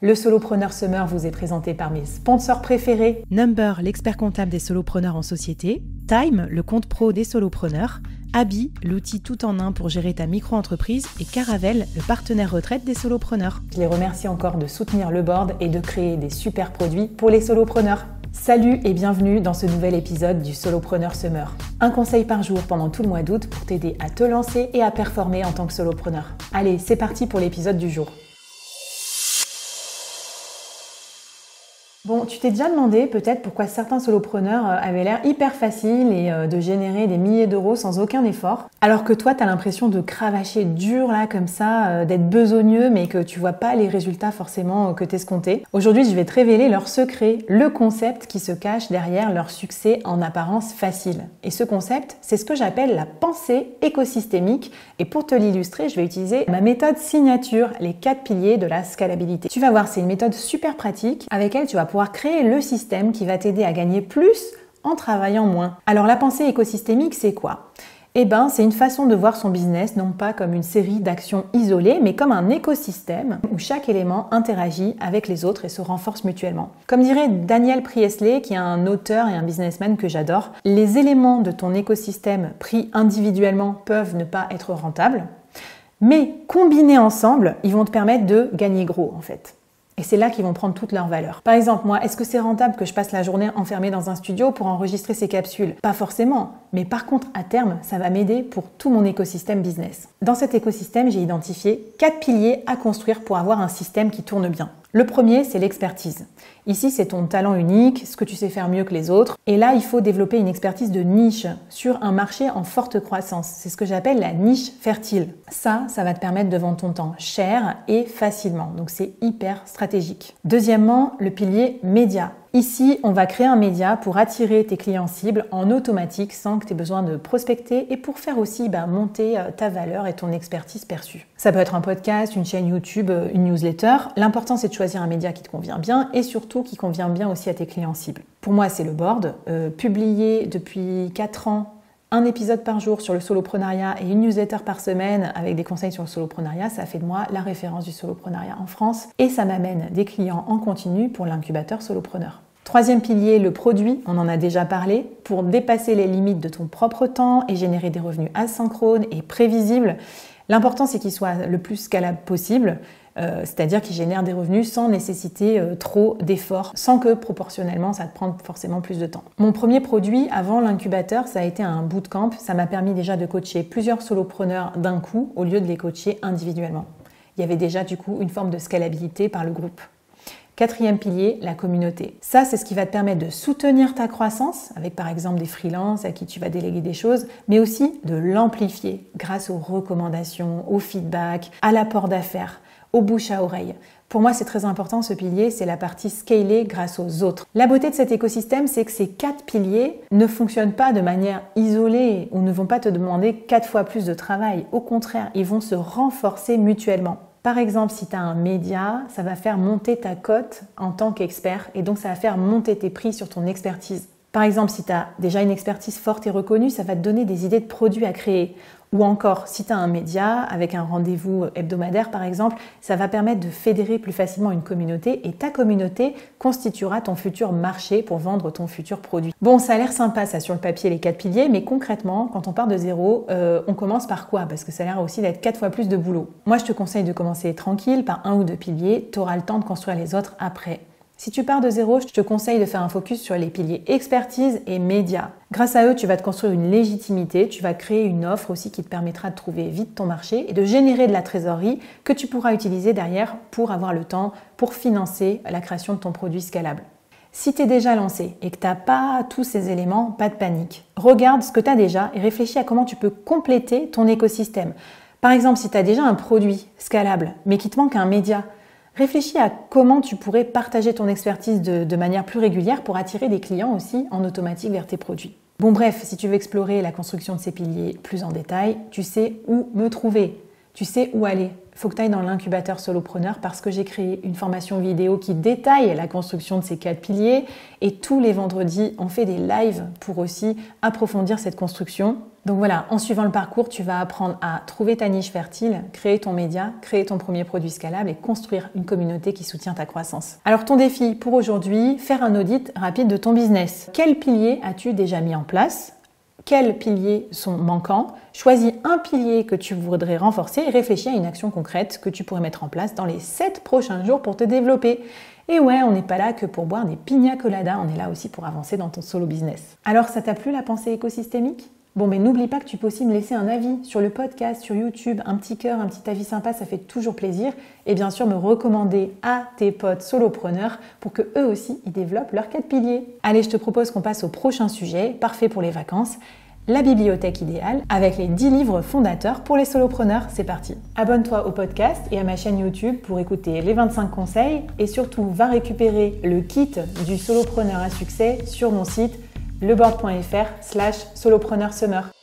Le Solopreneur Summer vous est présenté par mes sponsors préférés. Number, l'expert comptable des solopreneurs en société. Time, le compte pro des solopreneurs. Abi, l'outil tout en un pour gérer ta micro-entreprise. Et Caravelle, le partenaire retraite des solopreneurs. Je les remercie encore de soutenir le board et de créer des super produits pour les solopreneurs. Salut et bienvenue dans ce nouvel épisode du Solopreneur Summer. Un conseil par jour pendant tout le mois d'août pour t'aider à te lancer et à performer en tant que solopreneur. Allez, c'est parti pour l'épisode du jour. Bon, tu t'es déjà demandé peut-être pourquoi certains solopreneurs avaient l'air hyper faciles et de générer des milliers d'euros sans aucun effort, alors que toi, tu as l'impression de cravacher dur là comme ça, d'être besogneux, mais que tu vois pas les résultats forcément que t'escomptais. Aujourd'hui, je vais te révéler leur secret, le concept qui se cache derrière leur succès en apparence facile. Et ce concept, c'est ce que j'appelle la pensée écosystémique. Et pour te l'illustrer, je vais utiliser ma méthode signature, les 4 piliers de la scalabilité. Tu vas voir, c'est une méthode super pratique avec laquelle tu vas pouvoir créer le système qui va t'aider à gagner plus en travaillant moins. Alors la pensée écosystémique, c'est quoi ? C'est une façon de voir son business non pas comme une série d'actions isolées, mais comme un écosystème où chaque élément interagit avec les autres et se renforce mutuellement. Comme dirait Daniel Priestley, qui est un auteur et un businessman que j'adore, les éléments de ton écosystème pris individuellement peuvent ne pas être rentables, mais combinés ensemble, ils vont te permettre de gagner gros en fait. Et c'est là qu'ils vont prendre toute leur valeur. Par exemple, moi, est-ce que c'est rentable que je passe la journée enfermée dans un studio pour enregistrer ces capsules ? Pas forcément. Mais par contre, à terme, ça va m'aider pour tout mon écosystème business. Dans cet écosystème, j'ai identifié 4 piliers à construire pour avoir un système qui tourne bien. Le premier, c'est l'expertise. Ici, c'est ton talent unique, ce que tu sais faire mieux que les autres. Et là, il faut développer une expertise de niche sur un marché en forte croissance. C'est ce que j'appelle la niche fertile. Ça va te permettre de vendre ton temps cher et facilement. Donc, c'est hyper stratégique. Deuxièmement, le pilier média. Ici, on va créer un média pour attirer tes clients cibles en automatique sans que tu aies besoin de prospecter et pour faire aussi monter ta valeur et ton expertise perçue. Ça peut être un podcast, une chaîne YouTube, une newsletter. L'important, c'est de choisir un média qui te convient bien et surtout qui convient bien aussi à tes clients cibles. Pour moi, c'est le board. Publier depuis 4 ans un épisode par jour sur le soloprenariat et une newsletter par semaine avec des conseils sur le soloprenariat, ça fait de moi la référence du soloprenariat en France et ça m'amène des clients en continu pour l'incubateur solopreneur. Troisième pilier, le produit, on en a déjà parlé. Pour dépasser les limites de ton propre temps et générer des revenus asynchrones et prévisibles, l'important c'est qu'il soit le plus scalable possible, c'est-à-dire qu'il génère des revenus sans nécessiter trop d'efforts, sans que proportionnellement ça te prenne forcément plus de temps. Mon premier produit avant l'incubateur, ça a été un bootcamp. Ça m'a permis déjà de coacher plusieurs solopreneurs d'un coup au lieu de les coacher individuellement. Il y avait déjà du coup une forme de scalabilité par le groupe. Quatrième pilier, la communauté. Ça, c'est ce qui va te permettre de soutenir ta croissance avec par exemple des freelances à qui tu vas déléguer des choses, mais aussi de l'amplifier grâce aux recommandations, au feedback, à l'apport d'affaires, au bouche à oreille. Pour moi, c'est très important, ce pilier, c'est la partie scalée grâce aux autres. La beauté de cet écosystème, c'est que ces 4 piliers ne fonctionnent pas de manière isolée ou ne vont pas te demander 4 fois plus de travail. Au contraire, ils vont se renforcer mutuellement. Par exemple, si tu as un média, ça va faire monter ta cote en tant qu'expert et donc ça va faire monter tes prix sur ton expertise. Par exemple, si tu as déjà une expertise forte et reconnue, ça va te donner des idées de produits à créer. Ou encore, si tu as un média avec un rendez-vous hebdomadaire par exemple, ça va permettre de fédérer plus facilement une communauté et ta communauté constituera ton futur marché pour vendre ton futur produit. Bon, ça a l'air sympa ça sur le papier les 4 piliers, mais concrètement, quand on part de zéro, on commence par quoi ? Parce que ça a l'air aussi d'être 4 fois plus de boulot. Moi, je te conseille de commencer tranquille par 1 ou 2 piliers, tu auras le temps de construire les autres après. Si tu pars de zéro, je te conseille de faire un focus sur les piliers expertise et médias. Grâce à eux, tu vas te construire une légitimité, tu vas créer une offre aussi qui te permettra de trouver vite ton marché et de générer de la trésorerie que tu pourras utiliser derrière pour avoir le temps pour financer la création de ton produit scalable. Si tu es déjà lancé et que tu n'as pas tous ces éléments, pas de panique. Regarde ce que tu as déjà et réfléchis à comment tu peux compléter ton écosystème. Par exemple, si tu as déjà un produit scalable mais qu'il te manque un média, réfléchis à comment tu pourrais partager ton expertise de manière plus régulière pour attirer des clients aussi en automatique vers tes produits. Bon bref, si tu veux explorer la construction de ces piliers plus en détail, tu sais où me trouver, tu sais où aller. Il faut que tu ailles dans l'incubateur solopreneur parce que j'ai créé une formation vidéo qui détaille la construction de ces 4 piliers et tous les vendredis, on fait des lives pour aussi approfondir cette construction. Donc voilà, en suivant le parcours, tu vas apprendre à trouver ta niche fertile, créer ton média, créer ton premier produit scalable et construire une communauté qui soutient ta croissance. Alors ton défi pour aujourd'hui, faire un audit rapide de ton business. Quels piliers as-tu déjà mis en place ? Quels piliers sont manquants? Choisis un pilier que tu voudrais renforcer et réfléchis à une action concrète que tu pourrais mettre en place dans les 7 prochains jours pour te développer. Et ouais, on n'est pas là que pour boire des pina coladas, on est là aussi pour avancer dans ton solo business. Alors, ça t'a plu la pensée écosystémique ? Bon, mais n'oublie pas que tu peux aussi me laisser un avis sur le podcast, sur YouTube, un petit cœur, un petit avis sympa, ça fait toujours plaisir. Et bien sûr, me recommander à tes potes solopreneurs pour que eux aussi, ils développent leurs 4 piliers. Allez, je te propose qu'on passe au prochain sujet, parfait pour les vacances, la bibliothèque idéale, avec les 10 livres fondateurs pour les solopreneurs. C'est parti. Abonne-toi au podcast et à ma chaîne YouTube pour écouter les 25 conseils et surtout, va récupérer le kit du solopreneur à succès sur mon site leboard.fr/solopreneursummer.